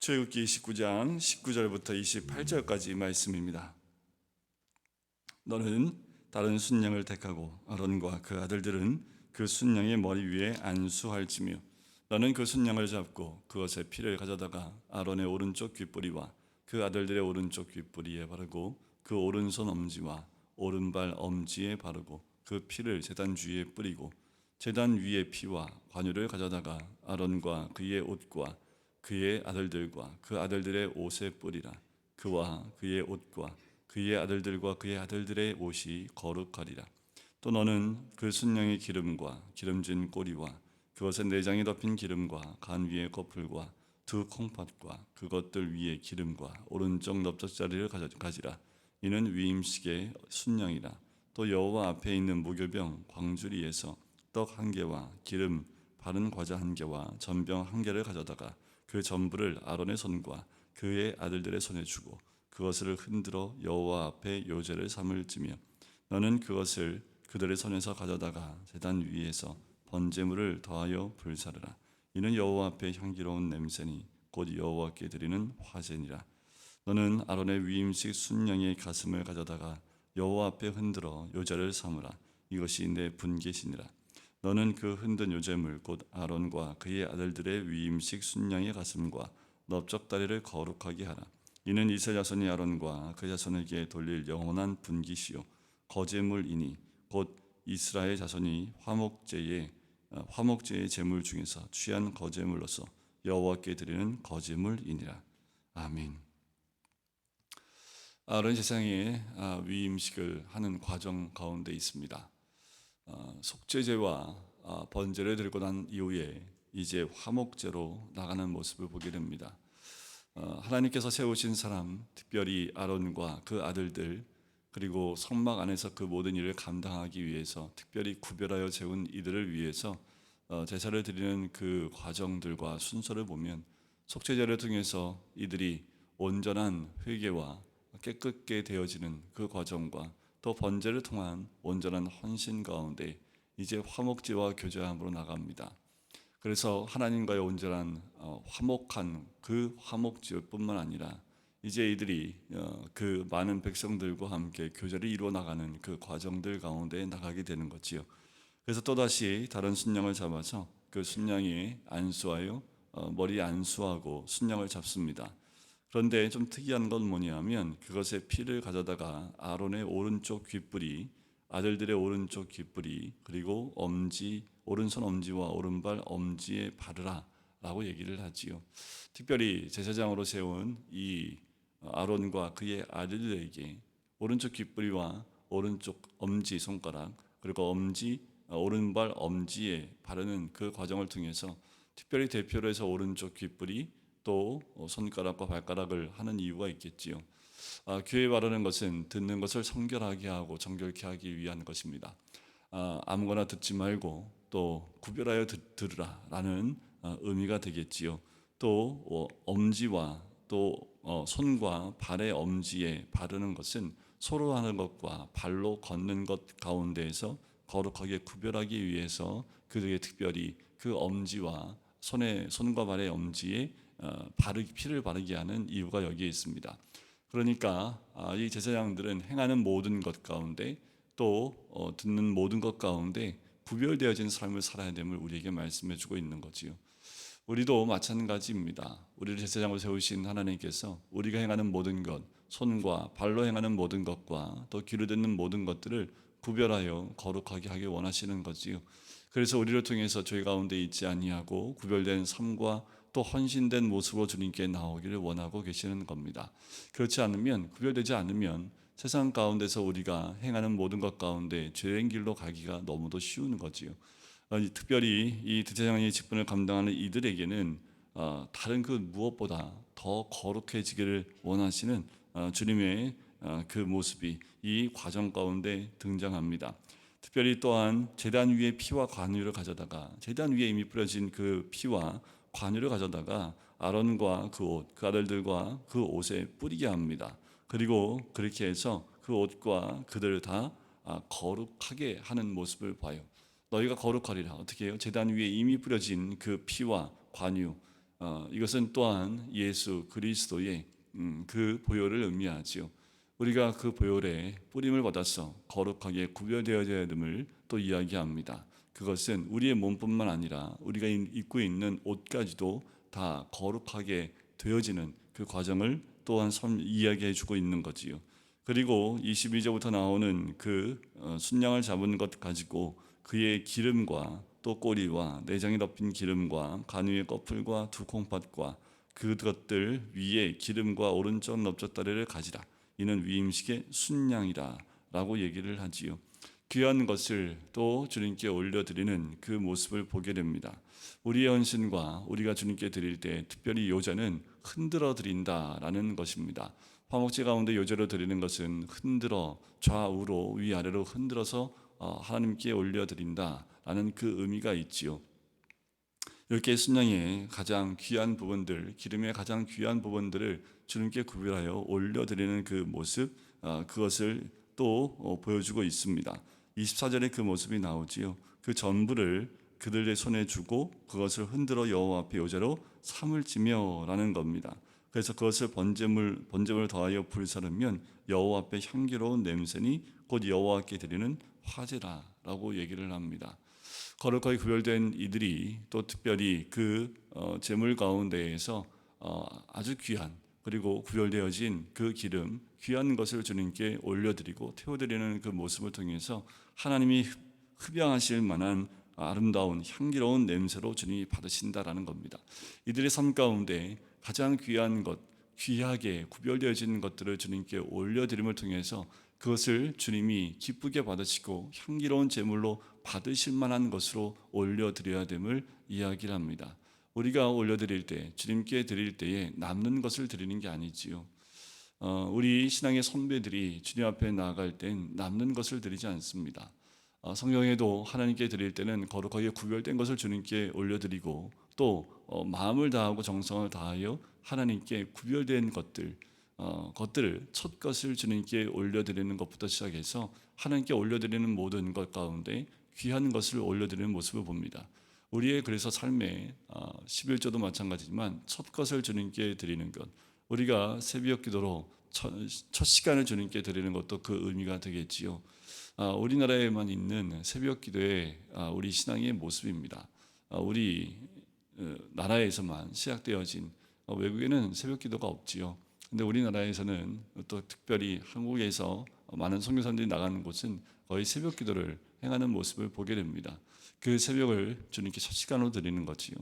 출애굽기 29장 19절부터 28절까지 말씀입니다. 너는 다른 순양을 택하고 아론과 그 아들들은 그 순양의 머리 위에 안수할지며 너는 그 순양을 잡고 그것의 피를 가져다가 아론의 오른쪽 귓뿌리와 그 아들들의 오른쪽 귓뿌리에 바르고 그 오른손 엄지와 오른발 엄지에 바르고 그 피를 제단 주위에 뿌리고 제단 위의 피와 관유를 가져다가 아론과 그의 옷과 그의 아들들과 그 아들들의 옷에 뿌리라. 그와 그의 옷과 그의 아들들과 그의 아들들의 옷이 거룩하리라. 또 너는 그 순양의 기름과 기름진 꼬리와 그것의 내장에 덮인 기름과 간 위의 거풀과 두 콩팥과 그것들 위에 기름과 오른쪽 넓적자리를 가지라. 이는 위임식의 순양이라. 또 여호와 앞에 있는 무교병 광주리에서 떡 한 개와 기름 바른 과자 한 개와 전병 한 개를 가져다가 그 전부를 아론의 손과 그의 아들들의 손에 주고 그것을 흔들어 여호와 앞에 요제를 삼을지며 너는 그것을 그들의 손에서 가져다가 제단 위에서 번제물을 더하여 불사르라. 이는 여호와 앞에 향기로운 냄새니 곧 여호와께 드리는 화제니라. 너는 아론의 위임식 순양의 가슴을 가져다가 여호와 앞에 흔들어 요제를 삼으라. 이것이 내 분깃이니라. 너는 그 흔든 요제물 곧 아론과 그의 아들들의 위임식 순양의 가슴과 넓적다리를 거룩하게 하라. 이는 이스라엘 자손이 아론과 그 자손에게 돌릴 영원한 분깃이요 거제물이니 곧 이스라엘 자손이 화목제의 제물 중에서 취한 거제물로서 여호와께 드리는 거제물이니라. 아멘. 아론 제사장의 위임식을 하는 과정 가운데 있습니다. 속죄제와 번제를 들고 난 이후에 이제 화목제로 나가는 모습을 보게 됩니다. 하나님께서 세우신 사람, 특별히 아론과 그 아들들 그리고 성막 안에서 그 모든 일을 감당하기 위해서 특별히 구별하여 세운 이들을 위해서 제사를 드리는 그 과정들과 순서를 보면 속죄제를 통해서 이들이 온전한 회개와 깨끗게 되어지는 그 과정과 또 번제를 통한 온전한 헌신 가운데 이제 화목제와 교제함으로 나갑니다. 그래서 하나님과의 온전한 화목한 그 화목제뿐만 아니라 이제 이들이 그 많은 백성들과 함께 교제를 이루어 나가는 그 과정들 가운데 나가게 되는 거지요. 그래서 또다시 다른 순양을 잡아서 그 순양이 안수하여 머리에 안수하고 순양을 잡습니다. 그런데 좀 특이한 건 뭐냐면 그것의 피를 가져다가 아론의 오른쪽 귓뿌리, 아들들의 오른쪽 귓뿌리, 그리고 엄지, 오른손 엄지와 오른발 엄지에 바르라 라고 얘기를 하지요. 특별히 제사장으로 세운 이 아론과 그의 아들들에게 오른쪽 귓뿌리와 오른쪽 엄지 손가락 그리고 오른발 엄지에 바르는 그 과정을 통해서 특별히 대표로 해서 오른쪽 귓뿌리 또 손가락과 발가락을 하는 이유가 있겠지요. 귀에 바르는 것은 듣는 것을 성결하게 하고 정결케 하기 위한 것입니다. 아무거나 듣지 말고 또 구별하여 들으라라는 의미가 되겠지요. 또 엄지와 또 손과 발의 엄지에 바르는 것은 소로 하는 것과 발로 걷는 것 가운데에서 거룩하게 구별하기 위해서 그들에게 특별히 그 엄지와 손과 발의 엄지에 피를 바르게 하는 이유가 여기에 있습니다. 그러니까 이 제사장들은 행하는 모든 것 가운데 또 듣는 모든 것 가운데 구별되어진 삶을 살아야 됨을 우리에게 말씀해주고 있는 거지요. 우리도 마찬가지입니다. 우리를 제사장으로 세우신 하나님께서 우리가 행하는 모든 것, 손과 발로 행하는 모든 것과 또 귀로 듣는 모든 것들을 구별하여 거룩하게 하기 원하시는 거지요. 그래서 우리를 통해서 죄 가운데 있지 아니하고 구별된 삶과 또 헌신된 모습으로 주님께 나오기를 원하고 계시는 겁니다. 그렇지 않으면 구별되지 않으면 세상 가운데서 우리가 행하는 모든 것 가운데 죄의 길로 가기가 너무도 쉬운 거지요. 특별히 이 제사장의 직분을 감당하는 이들에게는 다른 그 무엇보다 더 거룩해지기를 원하시는 주님의 그 모습이 이 과정 가운데 등장합니다. 특별히 또한 제단 위에 피와 관유를 가져다가 제단 위에 이미 뿌려진 그 피와 관유를 가져다가 아론과 그 옷, 그 아들들과 그 옷에 뿌리게 합니다. 그리고 그렇게 해서 그 옷과 그들을 다 거룩하게 하는 모습을 봐요. 너희가 거룩하리라. 어떻게 해요? 제단 위에 이미 뿌려진 그 피와 관유, 이것은 또한 예수 그리스도의 그 보혈을 의미하지요. 우리가 그 보혈에 뿌림을 받아서 거룩하게 구별되어져야 됨을 또 이야기합니다. 그것은 우리의 몸뿐만 아니라 우리가 입고 있는 옷까지도 다 거룩하게 되어지는 그 과정을 또한 이야기해 주고 있는 거지요. 그리고 22절부터 나오는 그 순양을 잡은 것 가지고 그의 기름과 또 꼬리와 내장에 덮인 기름과 간위의 꺼풀과 두 콩팥과 그것들 위에 기름과 오른쪽 넓적다리를 가지라. 이는 위임식의 순양이라 라고 얘기를 하지요. 귀한 것을 또 주님께 올려드리는 그 모습을 보게 됩니다. 우리의 헌신과 우리가 주님께 드릴 때 특별히 요제는 흔들어 드린다라는 것입니다. 화목제 가운데 요제로 드리는 것은 흔들어 좌우로 위아래로 흔들어서 하나님께 올려드린다라는 그 의미가 있지요. 이렇게 순양의 가장 귀한 부분들, 기름의 가장 귀한 부분들을 주님께 구별하여 올려드리는 그 모습, 그것을 또 보여주고 있습니다. 24절에 그 모습이 나오지요. 그 전부를 그들의 손에 주고 그것을 흔들어 여호와 앞에 요제로 삼을 지며라는 겁니다. 그래서 그것을 번제물 더하여 불사르면 여호와 앞에 향기로운 냄새니 곧 여호와께 드리는 화제라라고 얘기를 합니다. 거룩하게 구별된 이들이 또 특별히 그 제물 가운데에서 아주 귀한 그리고 구별되어진 그 기름 귀한 것을 주님께 올려드리고 태워드리는 그 모습을 통해서 하나님이 흡양하실 만한 아름다운 향기로운 냄새로 주님이 받으신다라는 겁니다. 이들의 삶 가운데 가장 귀한 것, 귀하게 구별되어진 것들을 주님께 올려드림을 통해서 그것을 주님이 기쁘게 받으시고 향기로운 제물로 받으실 만한 것으로 올려드려야 됨을 이야기를 합니다. 우리가 올려드릴 때, 주님께 드릴 때에 남는 것을 드리는 게 아니지요. 우리 신앙의 선배들이 주님 앞에 나아갈 땐 남는 것을 드리지 않습니다. 성경에도 하나님께 드릴 때는 거룩하게 구별된 것을 주님께 올려드리고 또 마음을 다하고 정성을 다하여 하나님께 구별된 것들을 첫 것을 주님께 올려드리는 것부터 시작해서 하나님께 올려드리는 모든 것 가운데 귀한 것을 올려드리는 모습을 봅니다. 우리의 그래서 삶의 11조도 마찬가지지만 첫 것을 주님께 드리는 것, 우리가 새벽 기도로 첫 시간을 주님께 드리는 것도 그 의미가 되겠지요. 우리나라에만 있는 새벽 기도의 우리 신앙의 모습입니다. 우리 나라에서만 시작되어진 외국에는 새벽 기도가 없지요. 근데 우리나라에서는 또 특별히 한국에서 많은 선교사님들이 나가는 곳은 거의 새벽 기도를 행하는 모습을 보게 됩니다. 그 새벽을 주님께 첫 시간으로 드리는 거지요.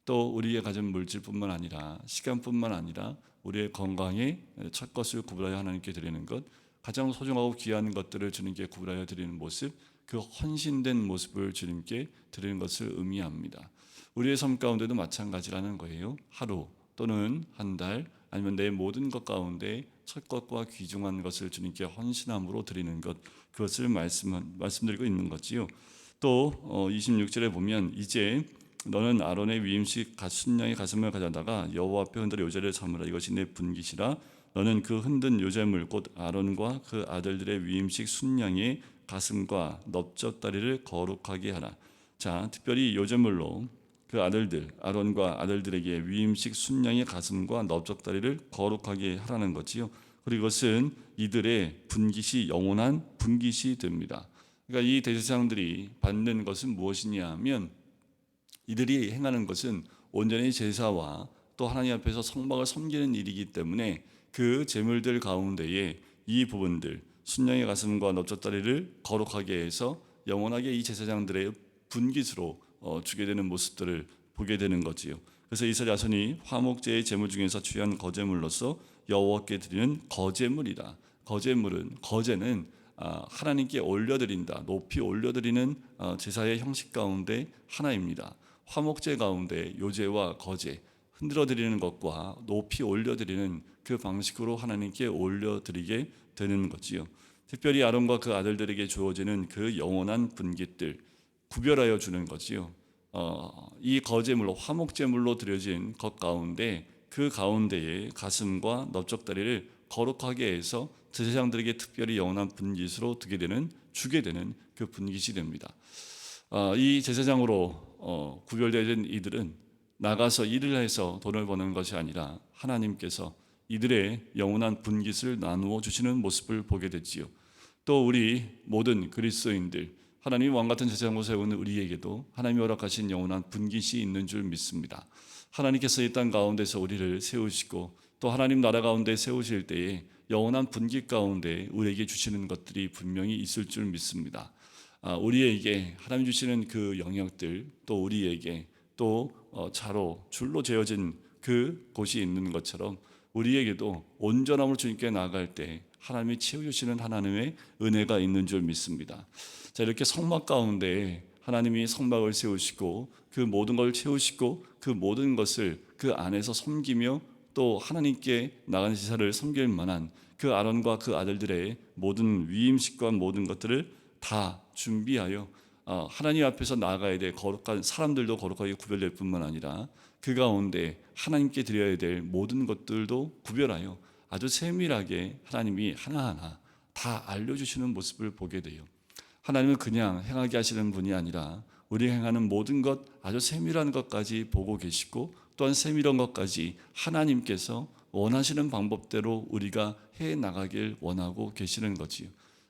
또 우리의 가진 물질뿐만 아니라 시간뿐만 아니라 우리의 건강에 첫 것을 구별하여 하나님께 드리는 것, 가장 소중하고 귀한 것들을 주님께 구별하여 드리는 모습, 그 헌신된 모습을 주님께 드리는 것을 의미합니다. 우리의 삶 가운데도 마찬가지라는 거예요. 하루 또는 한 달 아니면 내 모든 것 가운데 첫 것과 귀중한 것을 주님께 헌신함으로 드리는 것, 그것을 말씀드리고 있는 거지요. 또 26절에 보면 이제 너는 아론의 위임식 순양의 가슴을 가져다가 여호와 앞에 흔들어 요제를 삼으라. 이것이 내 분깃이라. 너는 그 흔든 요제물 곧 아론과 그 아들들의 위임식 순양의 가슴과 넓적다리를 거룩하게 하라. 자, 특별히 요제물로 그 아들들 아론과 아들들에게 위임식 순양의 가슴과 넓적다리를 거룩하게 하라는 거지요. 그리고 이것은 이들의 분깃이 영원한 분깃이 됩니다. 그러니까 이 대제사장들이 받는 것은 무엇이냐 하면 이들이 행하는 것은 온전히 제사와 또 하나님 앞에서 성막을 섬기는 일이기 때문에 그 제물들 가운데에 이 부분들 순양의 가슴과 넓적다리를 거룩하게 해서 영원하게 이 제사장들의 분깃으로 주게 되는 모습들을 보게 되는 거지요. 그래서 이스라엘 자손이 화목제의 제물 중에서 귀한 거제물로서 여호와께 드리는 거제물이다. 거제는 하나님께 올려드린다, 높이 올려드리는 제사의 형식 가운데 하나입니다. 화목제 가운데 요제와 거제, 흔들어드리는 것과 높이 올려드리는 그 방식으로 하나님께 올려드리게 되는 거지요. 특별히 아론과 그 아들들에게 주어지는 그 영원한 분깃들 구별하여 주는 거지요. 이 거제물로 화목제물로 드려진 것 가운데 그 가운데에 가슴과 넓적다리를 거룩하게 해서 제사장들에게 특별히 영원한 분깃으로 주게 되는 그 분깃이 됩니다. 이 제사장으로 구별되어진 이들은 나가서 일을 해서 돈을 버는 것이 아니라 하나님께서 이들의 영원한 분깃을 나누어 주시는 모습을 보게 됐지요. 또 우리 모든 그리스도인들, 하나님이 왕같은 제사장으로 세운 우리에게도 하나님이 허락하신 영원한 분깃이 있는 줄 믿습니다. 하나님께서 이 땅 가운데서 우리를 세우시고 또 하나님 나라 가운데 세우실 때에 영원한 분깃 가운데 우리에게 주시는 것들이 분명히 있을 줄 믿습니다. 우리에게 하나님 주시는 그 영역들, 또 우리에게 또 자로 줄로 재어진 그 곳이 있는 것처럼 우리에게도 온전함으로 주님께 나아갈 때 하나님이 채워주시는 하나님의 은혜가 있는 줄 믿습니다. 자, 이렇게 성막 가운데 하나님이 성막을 세우시고 그 모든 걸 채우시고 그 모든 것을 그 안에서 섬기며 또 하나님께 나가는 제사를 섬길 만한 그 아론과 그 아들들의 모든 위임식과 모든 것들을 다 준비하여 하나님 앞에서 나아가야 될 거룩한 사람들도 거룩하게 구별될 뿐만 아니라 그 가운데 하나님께 드려야 될 모든 것들도 구별하여 아주 세밀하게 하나님이 하나하나 다 알려주시는 모습을 보게 돼요. 하나님은 그냥 행하게 하시는 분이 아니라 우리 행하는 모든 것 아주 세밀한 것까지 보고 계시고 또한 세밀한 것까지 하나님께서 원하시는 방법대로 우리가 해 나가길 원하고 계시는 거지요.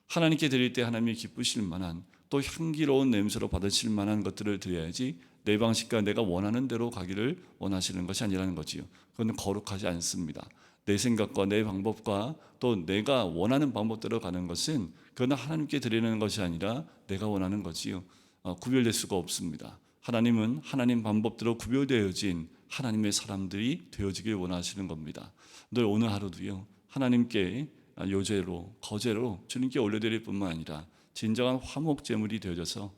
하나님께 드릴 때 하나님이 기쁘실 만한 또 향기로운 냄새로 받으실 만한 것들을 드려야지 내 방식과 내가 원하는 대로 가기를 원하시는 것이 아니라는 거지요. 그건 거룩하지 않습니다. 내 생각과 내 방법과 또 내가 원하는 방법대로 가는 것은 그건 하나님께 드리는 것이 아니라 내가 원하는 거지요. 구별될 수가 없습니다. 하나님은 하나님 방법대로 구별되어진 하나님의 사람들이 되어지길 원하시는 겁니다. 늘 오늘 하루도요, 하나님께 요제로 거제로 주님께 올려드릴 뿐만 아니라 진정한 화목제물이 되어져서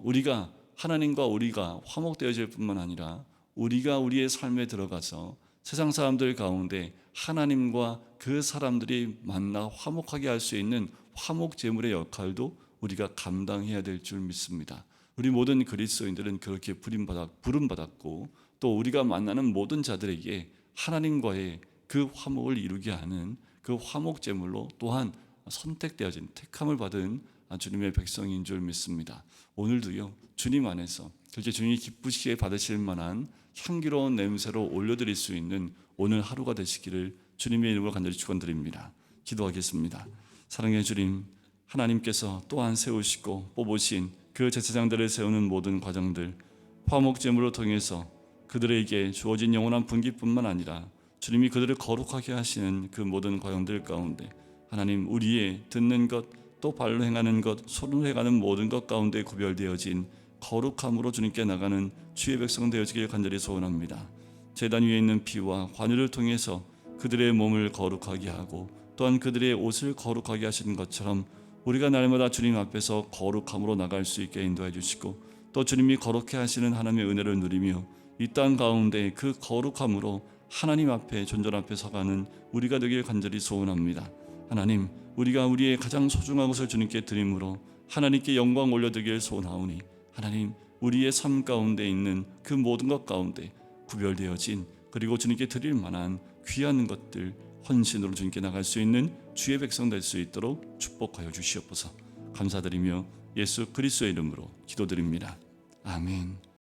우리가 하나님과 우리가 화목되어질 뿐만 아니라 우리가 우리의 삶에 들어가서 세상 사람들 가운데 하나님과 그 사람들이 만나 화목하게 할 수 있는 화목제물의 역할도 우리가 감당해야 될 줄 믿습니다. 우리 모든 그리스도인들은 그렇게 부름받았고 또 우리가 만나는 모든 자들에게 하나님과의 그 화목을 이루게 하는 그 화목제물로 또한 선택되어진 택함을 받은 주님의 백성인 줄 믿습니다. 오늘도요, 주님 안에서 그렇게 주님이 기쁘시게 받으실 만한 향기로운 냄새로 올려드릴 수 있는 오늘 하루가 되시기를 주님의 이름으로 간절히 축원드립니다. 기도하겠습니다. 사랑의 주님, 하나님께서 또한 세우시고 뽑으신 그 제사장들을 세우는 모든 과정들, 화목제물을 통해서 그들에게 주어진 영원한 분깃뿐만 아니라 주님이 그들을 거룩하게 하시는 그 모든 과정들 가운데 하나님, 우리의 듣는 것, 또 발로 행하는 것, 손으로 행하는 모든 것 가운데 구별되어진 거룩함으로 주님께 나가는 주의 백성 되어지길 간절히 소원합니다. 제단 위에 있는 피와 관유를 통해서 그들의 몸을 거룩하게 하고 또한 그들의 옷을 거룩하게 하시는 것처럼 우리가 날마다 주님 앞에서 거룩함으로 나갈 수 있게 인도해 주시고 또 주님이 거룩해 하시는 하나님의 은혜를 누리며 이 땅 가운데 그 거룩함으로 하나님 앞에 존전 앞에 서가는 우리가 되길 간절히 소원합니다. 하나님, 우리가 우리의 가장 소중한 것을 주님께 드림으로 하나님께 영광 올려드리길 소원하오니 하나님, 우리의 삶 가운데 있는 그 모든 것 가운데 구별되어진 그리고 주님께 드릴 만한 귀한 것들 헌신으로 주님께 나갈 수 있는 주의 백성 될 수 있도록 축복하여 주시옵소서. 감사드리며 예수 그리스도의 이름으로 기도드립니다. 아멘.